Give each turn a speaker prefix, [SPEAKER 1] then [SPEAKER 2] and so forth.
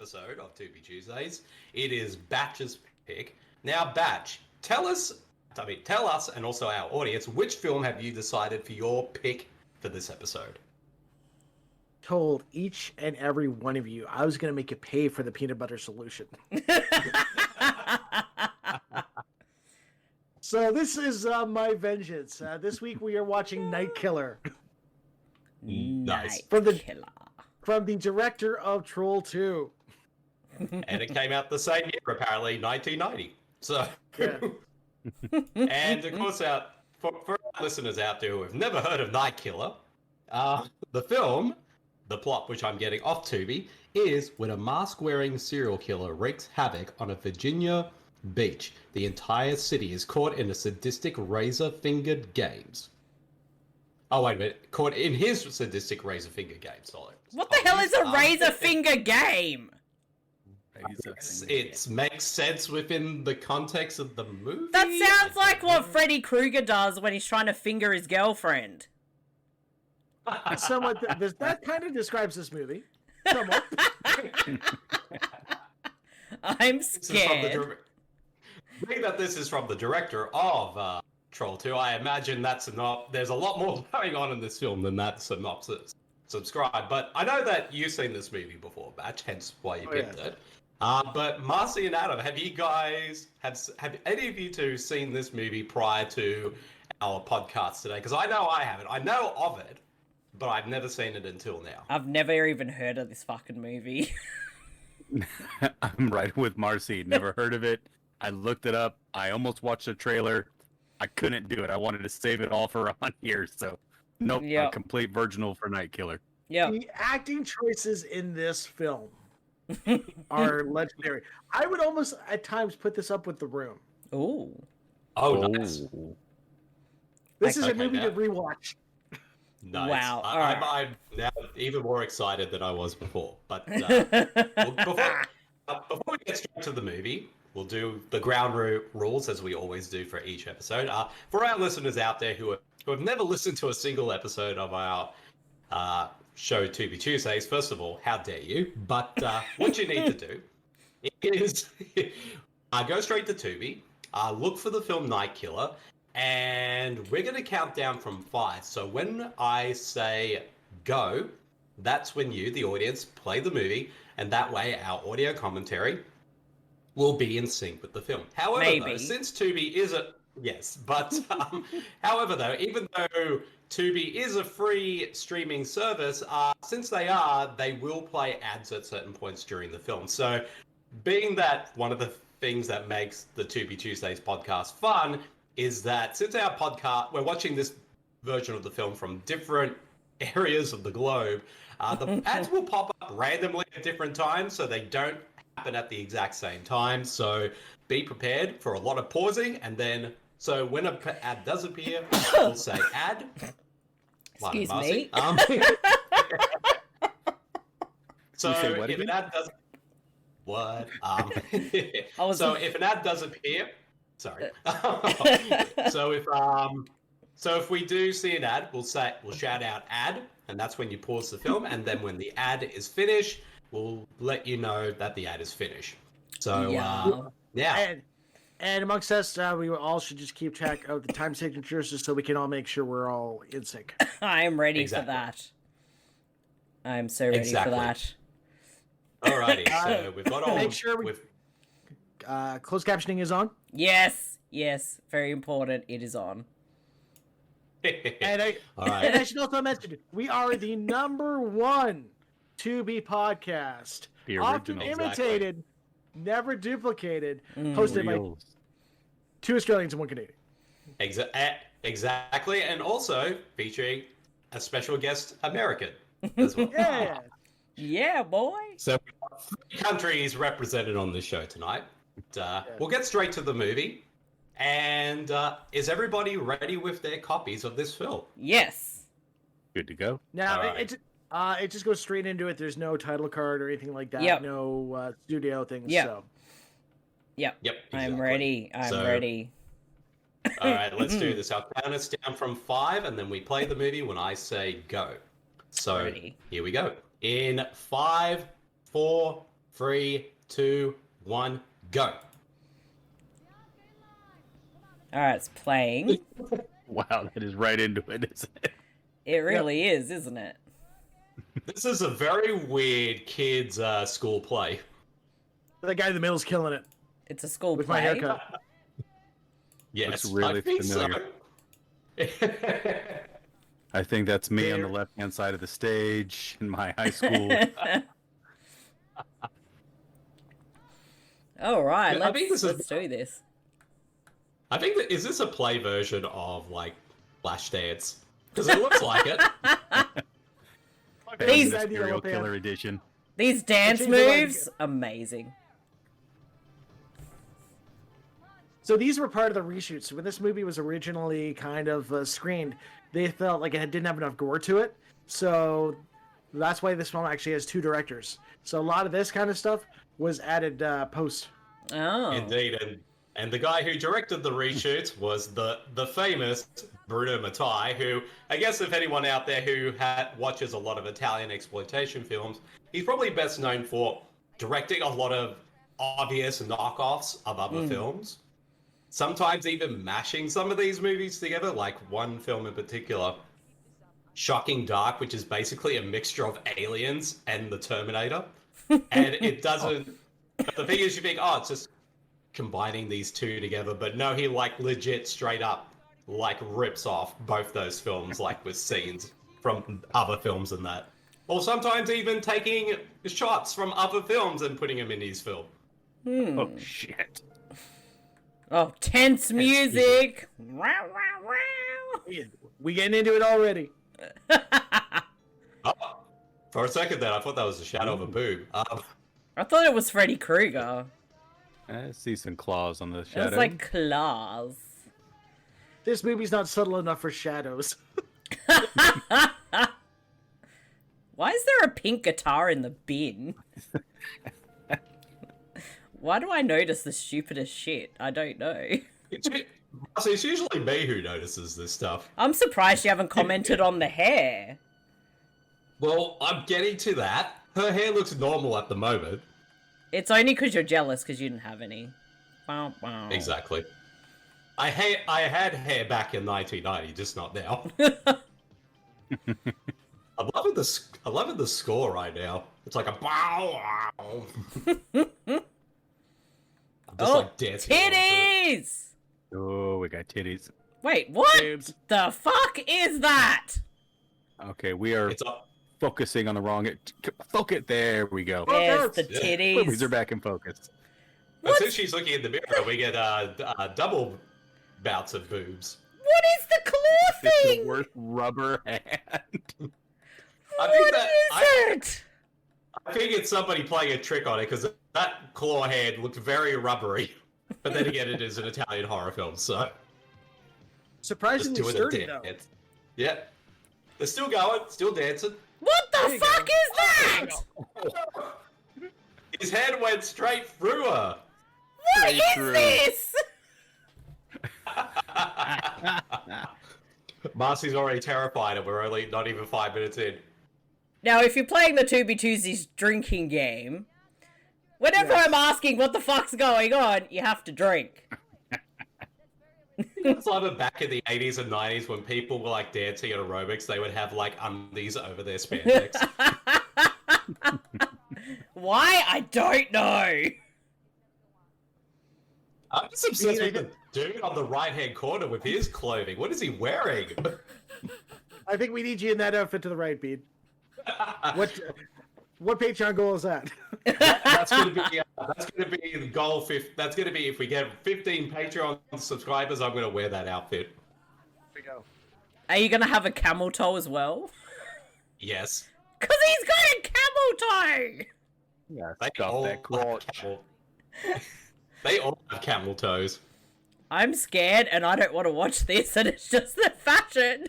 [SPEAKER 1] episode of Tubi Tuesdays. It is Batch's pick. Now, Batch, tell us and also our audience, which film have you decided for your pick for this episode?
[SPEAKER 2] Told each and every one of you I was going to make you pay for the peanut butter solution. So this is my vengeance. This week we are watching Night Killer.
[SPEAKER 1] Nice.
[SPEAKER 2] From the director of Troll 2.
[SPEAKER 1] And it came out the same year, apparently, 1990. So, yeah. And of course, for our listeners out there who have never heard of Night Killer, the film, the plot which I'm getting off Tubi, is when a mask-wearing serial killer wreaks havoc on a Virginia beach. The entire city is caught in a sadistic razor-fingered games. Oh, wait a minute. Caught in his sadistic razor finger game. Sorry.
[SPEAKER 3] What the hell is a razor finger game?
[SPEAKER 1] It makes sense within the context of the movie.
[SPEAKER 3] That sounds like what Freddy Krueger does when he's trying to finger his girlfriend.
[SPEAKER 2] Somewhat. That kind of describes this movie. Somewhat.
[SPEAKER 3] I'm scared.
[SPEAKER 1] Being that this is from the director of Troll 2, I imagine there's a lot more going on in this film than that synopsis. Subscribe. But I know that you've seen this movie before, Batch, hence why you picked it. But Marcy and Adam, have any of you two seen this movie prior to our podcast today? Because I know I haven't. I know of it, but I've never seen it until now.
[SPEAKER 3] I've never even heard of this fucking movie.
[SPEAKER 4] I'm right with Marcy. Never heard of it. I looked it up. I almost watched the trailer. I couldn't do it. I wanted to save it all for on here, so nope. Yep. A complete virginal for Night Killer.
[SPEAKER 3] Yeah.
[SPEAKER 2] The acting choices in this film are legendary. I would almost at times put this up with The Room.
[SPEAKER 3] Oh,
[SPEAKER 1] nice.
[SPEAKER 2] This is a movie to rewatch.
[SPEAKER 1] Nice.
[SPEAKER 3] Wow.
[SPEAKER 1] I'm now even more excited than I was before. But before we get straight to the movie, we'll do the ground rules as we always do for each episode. For our listeners out there who have never listened to a single episode of our show Tubi Tuesdays, first of all, how dare you? But what you need to do is go straight to Tubi, look for the film Night Killer, and we're going to count down from 5. So when I say go, that's when you, the audience, play the movie, and that way our audio commentary will be in sync with the film. However, though, since Tubi is however, though, even though Tubi is a free streaming service, since they will play ads at certain points during the film. So, being that one of the things that makes the Tubi Tuesdays podcast fun is that since our podcast, we're watching this version of the film from different areas of the globe, the ads will pop up randomly at different times, so they don't happen at the exact same time. So be prepared for a lot of pausing, and then so when an ad does appear, we'll say ad.
[SPEAKER 3] Excuse me.
[SPEAKER 1] So if an ad does if an ad does appear, sorry. So if we do see an ad, we'll shout out ad, and that's when you pause the film, and then when the ad is finished, we'll let you know that the ad is finished. So, yeah.
[SPEAKER 2] And amongst us, we all should just keep track of the time signatures just so we can all make sure we're all in sync.
[SPEAKER 3] I am ready for that. I'm so ready for that.
[SPEAKER 1] Alrighty, so we've got all...
[SPEAKER 2] Make sure closed captioning is on.
[SPEAKER 3] Yes, very important. It is on.
[SPEAKER 2] And I should also mention, we are the #1 Tubi podcast.
[SPEAKER 4] The
[SPEAKER 2] often
[SPEAKER 4] original.
[SPEAKER 2] imitated, never duplicated, hosted by 2 Australians and 1 Canadian.
[SPEAKER 1] Exactly, and also featuring a special guest American as well.
[SPEAKER 3] Yeah, boy.
[SPEAKER 1] So 3 countries represented on this show tonight. We'll get straight to the movie. And is everybody ready with their copies of this film?
[SPEAKER 3] Yes.
[SPEAKER 4] Good to go.
[SPEAKER 2] Now, it just goes straight into it. There's no title card or anything like that. Yep. No studio things.
[SPEAKER 3] Yep.
[SPEAKER 2] So.
[SPEAKER 3] Yep.
[SPEAKER 1] Exactly.
[SPEAKER 3] I'm ready. I'm ready.
[SPEAKER 1] All right, let's do this. I'll count us down from 5, and then we play the movie when I say go. So here we go. In 5, 4, 3, 2, 1, go.
[SPEAKER 3] Alright, it's playing.
[SPEAKER 4] Wow, that is right into it, isn't it?
[SPEAKER 3] It really is, isn't it?
[SPEAKER 1] This is a very weird kids' school play.
[SPEAKER 2] The guy in the middle's killing it
[SPEAKER 3] It's a school
[SPEAKER 2] with
[SPEAKER 3] play.
[SPEAKER 2] my haircut.
[SPEAKER 1] Yes,
[SPEAKER 4] Looks really
[SPEAKER 1] I think
[SPEAKER 4] familiar.
[SPEAKER 1] so.
[SPEAKER 4] I think that's me on the
[SPEAKER 2] There.
[SPEAKER 4] left-hand side of the stage in my high school.
[SPEAKER 3] Alright,
[SPEAKER 1] Yeah, I think this is-
[SPEAKER 3] let's do this.
[SPEAKER 1] I think that is this a play version of like Flashdance? Because it looks like it.
[SPEAKER 3] These-
[SPEAKER 4] the serial killer edition.
[SPEAKER 3] These dance
[SPEAKER 2] Change the line.
[SPEAKER 3] moves, amazing.
[SPEAKER 2] So these were part of the reshoots. When this movie was originally kind of screened, they felt like it didn't have enough gore to it. So that's why this film actually has 2 directors. So a lot of this kind of stuff was added post.
[SPEAKER 3] Oh.
[SPEAKER 1] Indeed, and the guy who directed the reshoots was the famous Bruna Mattei, who I guess if anyone out there who watches a lot of Italian exploitation films, he's probably best known for directing a lot of obvious knockoffs of other films. Sometimes even mashing some of these movies together, like one film in particular, Shocking Dark, which is basically a mixture of Aliens and the Terminator. And it doesn't... The thing is, you think, oh, it's just combining these two together, but no, he like legit straight up like rips off both those films like with scenes from other films and that. Or sometimes even taking shots from other films and putting them in his film.
[SPEAKER 4] Oh, shit.
[SPEAKER 3] Oh, tense music. Wow, wow, wow.
[SPEAKER 2] We getting into it already.
[SPEAKER 1] Oh, for a second there, I thought that was the shadow of a boob.
[SPEAKER 3] I thought it was Freddy Krueger.
[SPEAKER 4] I see some claws on the
[SPEAKER 3] It
[SPEAKER 4] shadow.
[SPEAKER 3] was like claws.
[SPEAKER 2] This movie's not subtle enough for shadows.
[SPEAKER 3] Why is there a pink guitar in the bin? Why do I notice the stupidest shit? I don't know.
[SPEAKER 1] It's usually me who notices this stuff.
[SPEAKER 3] I'm surprised you haven't commented on the hair.
[SPEAKER 1] Well, I'm getting to that. Her hair looks normal at the moment.
[SPEAKER 3] It's only because you're jealous because you didn't have any. Bow, bow.
[SPEAKER 1] Exactly. I had hair back in 1990, just not now. I'm loving the score right now. It's like a bow wow. I'm just like dancing. along to it.
[SPEAKER 3] Titties!
[SPEAKER 4] Oh, we got titties.
[SPEAKER 3] Wait, what
[SPEAKER 2] Boobs.
[SPEAKER 3] the fuck is that?
[SPEAKER 4] Okay, we are
[SPEAKER 1] It's up.
[SPEAKER 4] focusing on the wrong... Focus. There we go.
[SPEAKER 3] There's the
[SPEAKER 1] Yeah.
[SPEAKER 3] titties.
[SPEAKER 4] Movies are back in focus.
[SPEAKER 1] But since she's looking in the mirror, we get double bouts of boobs.
[SPEAKER 3] What is the claw
[SPEAKER 4] It's
[SPEAKER 3] thing?
[SPEAKER 4] the worst rubber hand.
[SPEAKER 1] I think
[SPEAKER 3] What
[SPEAKER 1] that
[SPEAKER 3] is it?
[SPEAKER 1] I think it's somebody playing a trick on it because that claw hand looked very rubbery. But then again, it is an Italian horror film, so just
[SPEAKER 2] Surprisingly
[SPEAKER 1] doing
[SPEAKER 2] sturdy,
[SPEAKER 1] the
[SPEAKER 2] though.
[SPEAKER 1] dance. Yeah, they're still going, still dancing.
[SPEAKER 3] What
[SPEAKER 2] There
[SPEAKER 3] the
[SPEAKER 2] you
[SPEAKER 3] fuck
[SPEAKER 2] go.
[SPEAKER 3] is that?
[SPEAKER 1] His head went straight through her.
[SPEAKER 3] What
[SPEAKER 4] Very
[SPEAKER 3] is
[SPEAKER 4] true.
[SPEAKER 3] this?
[SPEAKER 1] Marcy's already terrified, and we're only not even 5 minutes in.
[SPEAKER 3] Now, if you're playing the Tubi Tuesdays drinking game, whenever
[SPEAKER 2] Yes.
[SPEAKER 3] I'm asking what the fuck's going on, you have to drink.
[SPEAKER 1] It's like back in the 80s and 90s when people were like dancing at aerobics, they would have like undies over their spandex.
[SPEAKER 3] Why? I don't know.
[SPEAKER 1] I'm just obsessed with the dude on the right-hand corner with his clothing. What is he wearing?
[SPEAKER 2] I think we need you in that outfit to the right, Bede. What Patreon goal is that?
[SPEAKER 1] That's gonna be the goal. That's gonna be if we get 15 Patreon subscribers, I'm gonna wear that outfit.
[SPEAKER 2] Here we go.
[SPEAKER 3] Are you gonna have a camel toe as well?
[SPEAKER 1] Yes.
[SPEAKER 3] Cause he's got a camel toe!
[SPEAKER 4] Yeah,
[SPEAKER 1] They
[SPEAKER 4] stuff
[SPEAKER 1] all
[SPEAKER 4] that
[SPEAKER 1] have
[SPEAKER 4] crotch.
[SPEAKER 1] camel. They all have camel toes.
[SPEAKER 3] I'm scared and I don't want to watch this and it's just the fashion.